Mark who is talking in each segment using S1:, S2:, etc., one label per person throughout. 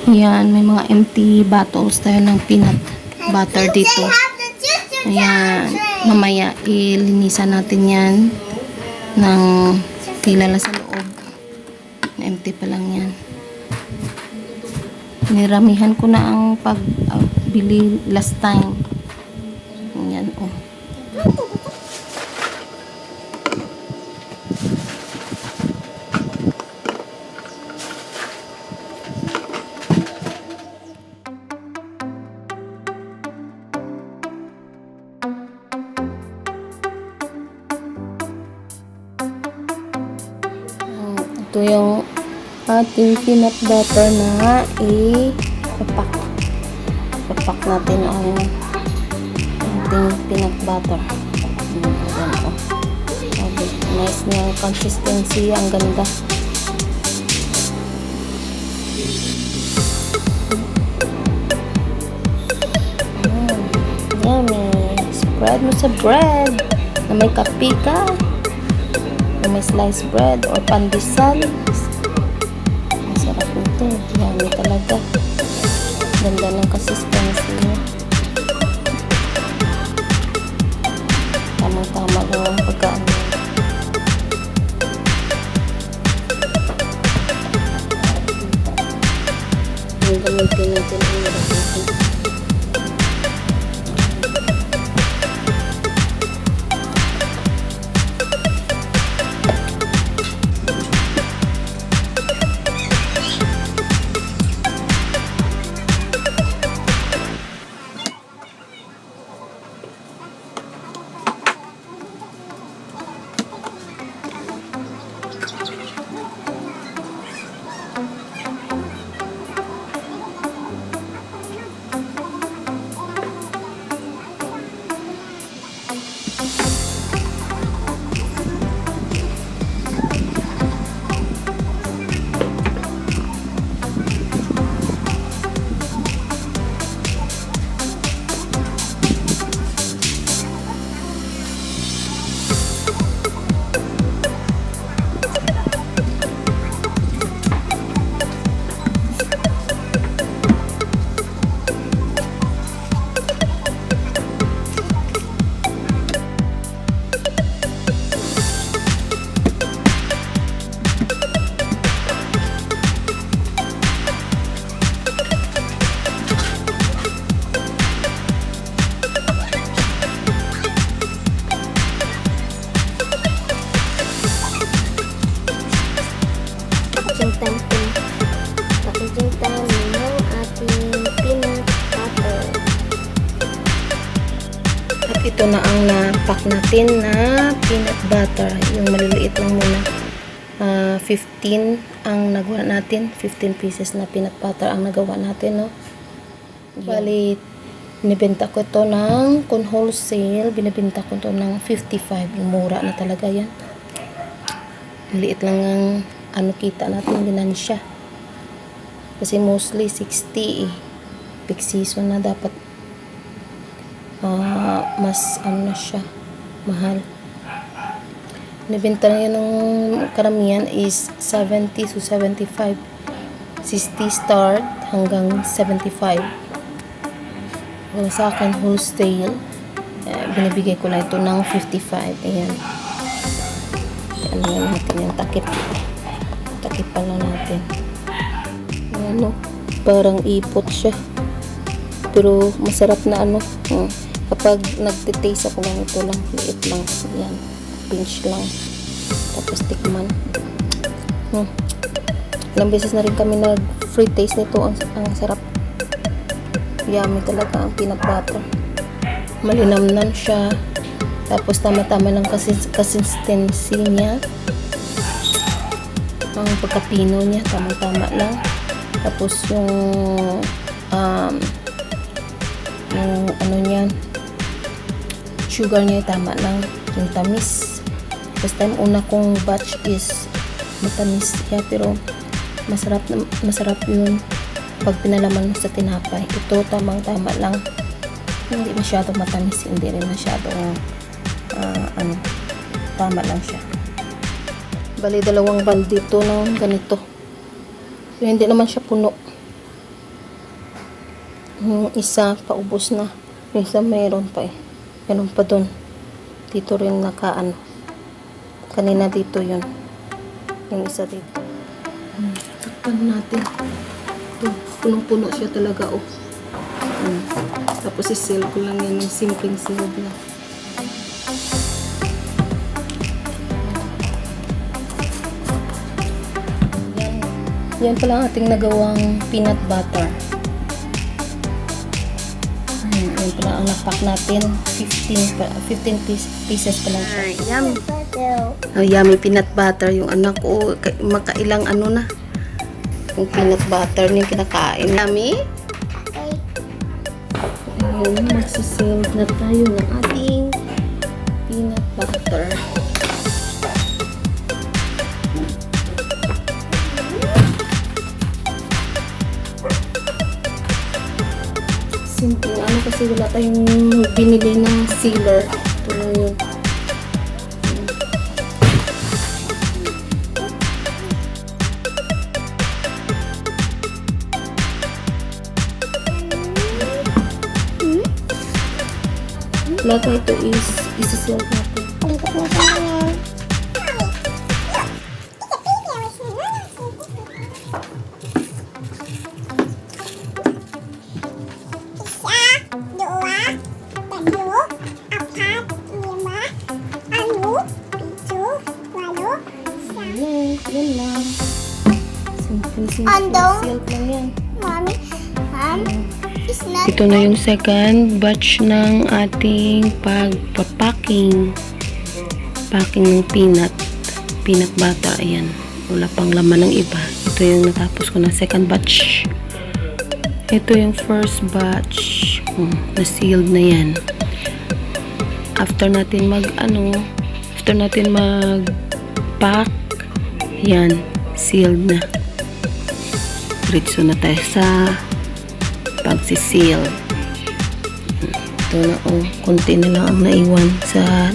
S1: Ayan, may mga empty bottles tayo ng peanut butter dito. Ayan, mamaya ilinisan natin yan ng kilala sa loob. Empty pa lang yan. Niramihan ko na ang pagbili last time. Ayan, oh. Ito yung ating peanut butter na ipapak. Ipapak natin ang ating peanut butter. Ayan, oh. Nice na consistency. Ang ganda. Yummy. Spread mo sa bread na may kape ka. May sliced bread or pandesal. Masarap ito. Yummy talaga. Ganda ng consistency niya. Tamang-tama lang ang pagkaan niya. Gamitin natin ang natin. Pakijintan ng ating peanut butter. At ito na ang na-pack natin na peanut butter. Yung maliliit lang muna. 15 ang nagawa natin. 15 pieces na peanut butter ang nagawa natin, no? Bali, binibenta ko ito ng, kung wholesale, binibenta ko ito ng 55. Mura na talaga yan. Maliit lang ang kita natin, ginansya. Kasi mostly 60 eh. Peak season na dapat mas na siya, mahal. Nabenta na yan ng karamihan is 70 to 75. 60 start hanggang 75. Sa akin wholesale, binibigay ko na ito ng 55. Ayan. Ano natin yung takip. Takip pa lang natin. Ano, parang ipot siya. Pero masarap na kapag nagtitaste ako lang ito lang, liit lang. Yan, pinch lang. Tapos tikman. Ilang beses na rin kami nag-free taste nito. Ang sarap. Yummy talaga ang peanut butter. Malinamnan siya. Tapos tama-tama lang consistency niya. Ang pagkapino niya, tama-tama lang. Tapos yung niyan, sugar niya tama lang, yung tamis. First time una kong batch is matamis siya, pero masarap yun pag pinalaman mo sa tinapay. Ito tamang-tama lang, hindi masyadong matamis, hindi rin masyadong tama lang siya. Bali, 2 balde ito ng ganito. So, hindi naman siya puno. Yung isa, paubos na. Yung isa, mayroon pa eh. Meron pa dun. Dito rin nakaano. Kanina dito yun. Yung isa dito. Takpan natin. Ito, punong-puno siya talaga, oh. Tapos i-seal ko lang yan. Yung simpleng seal na. Yan pala ang ating nagawang peanut butter. Yan pala ang napak natin. 15 pieces pa lang siya. Yummy. Oh, yummy peanut butter. Yung anak ko, makailang ano na. Yung peanut butter niya kinakain. Yummy. Ayun, magsisilb na tayo ng ating peanut butter. Simple ano kasi wala tayong binili na sealer. Ito lang yun. Lahat ito is isi-seal natin. Yan lang. Simple seal lang yan.
S2: Mommy, it's not.
S1: Ito na yung second batch ng ating pagpapacking. Packing ng peanut butter. Ayan. Wala pang laman ng iba. Ito yung natapos ko na second batch. Ito yung first batch. Na-sealed na yan. After natin mag-pack, yan, sealed na. Diretso na tayo sa pagsiseal. Ito na, konti na lang ang naiwan sa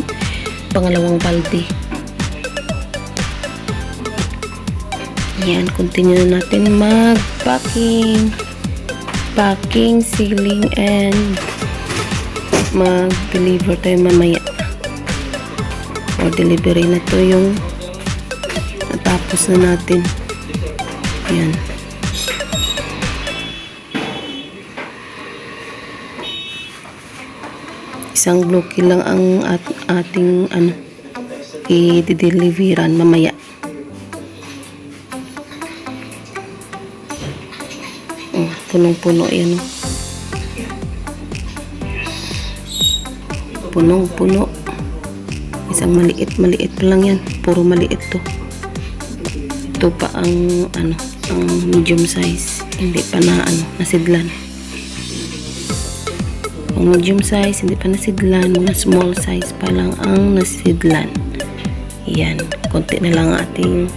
S1: pangalawang balde. Yan, continue na natin mag-packing. Packing, sealing, and mag-deliver tayo mamaya. O, delivery na to yung natapos na natin. Yan. Isang bloke lang ang ating i-deliveran mamaya. Punong-puno yan. Punong-puno. Isang maliit pa lang yan. Puro maliit to. Ito pa ang ang medium size. Hindi pa nasidlan. Ang medium size hindi pa nasidlan, mga small size pa lang ang nasidlan. Yan, konti na lang ating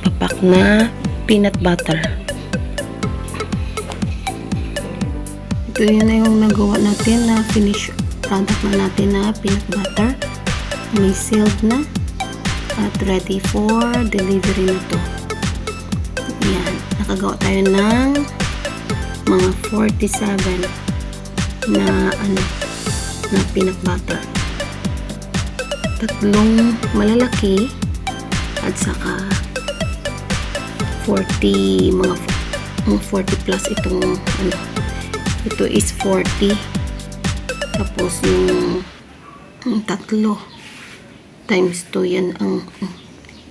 S1: papak na peanut butter. Ito yun na yung nagawa natin na finish product na natin na peanut butter. May sealed na at ready for delivery na to. Yan, nakagawa tayo ng mga 47 na peanut butter. 3 malalaki at saka 40 mga 40 plus itong ito is 40, tapos yung 3 times 2 yan ang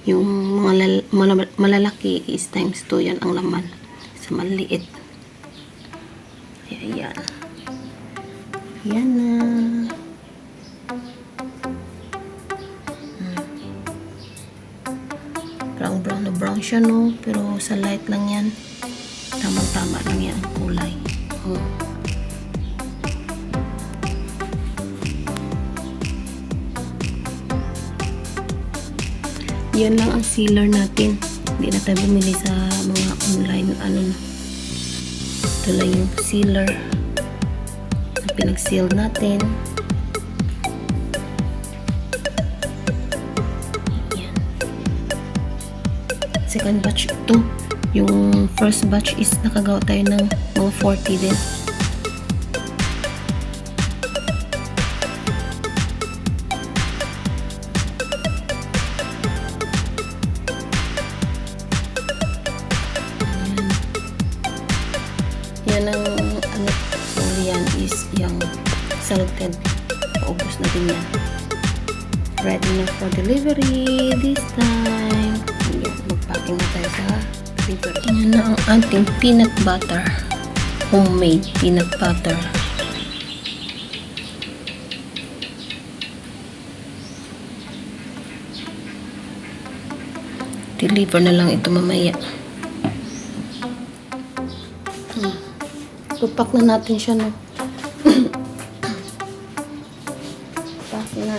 S1: yung mga malalaki is times 2 yan ang laman sa maliit. Ayan. Yan na. Brown na brown siya, no? Pero sa light lang yan. Tamang-tama lang yan ang kulay. Yan lang ang sealer natin. Hindi na tayo bumili sa mga online Ito lang yung sealer na pinag-seal natin. Yan. Second batch ito. Yung first batch is nakagawa tayo ng mga 40 din. Yan ang ano, so yan is yung salted. Paubos na din yan. Ready na for delivery this time. Yan, magpacking na tayo sa delivery. Yan na ang ating peanut butter. Homemade peanut butter. Deliver na lang ito mamaya. Tupak na natin siya, no? Tupak na.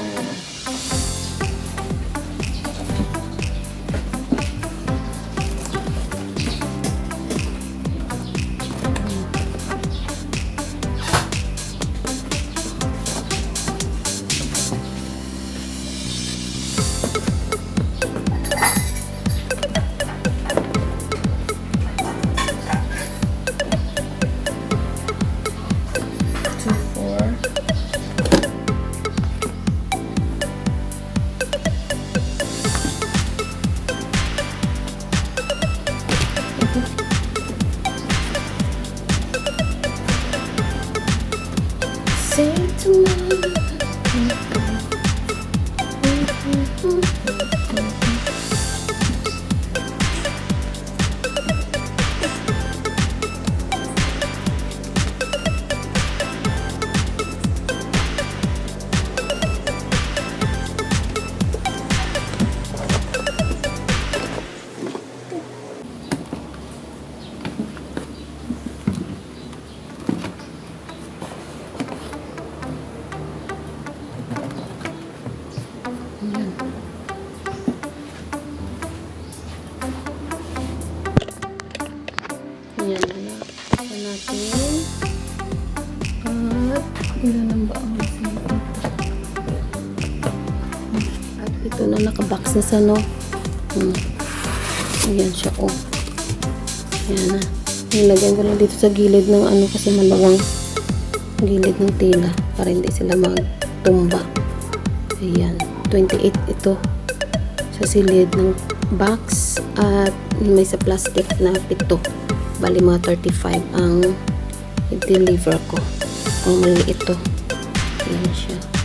S1: Say tomorrow. Ayan na. Ito natin. At ilan ang ba ang ito? At ito na nakabox na sa no. Ayan siya, oh. Ayan na. Nilagyan ko lang dito sa gilid ng ano kasi malawang gilid ng tela para hindi sila magtumba. Ayan. 28 ito sa silid ng box at may sa plastic na 7. Bali mga 35 ang i-deliver ko. Ang maliit ito. Ayan siya.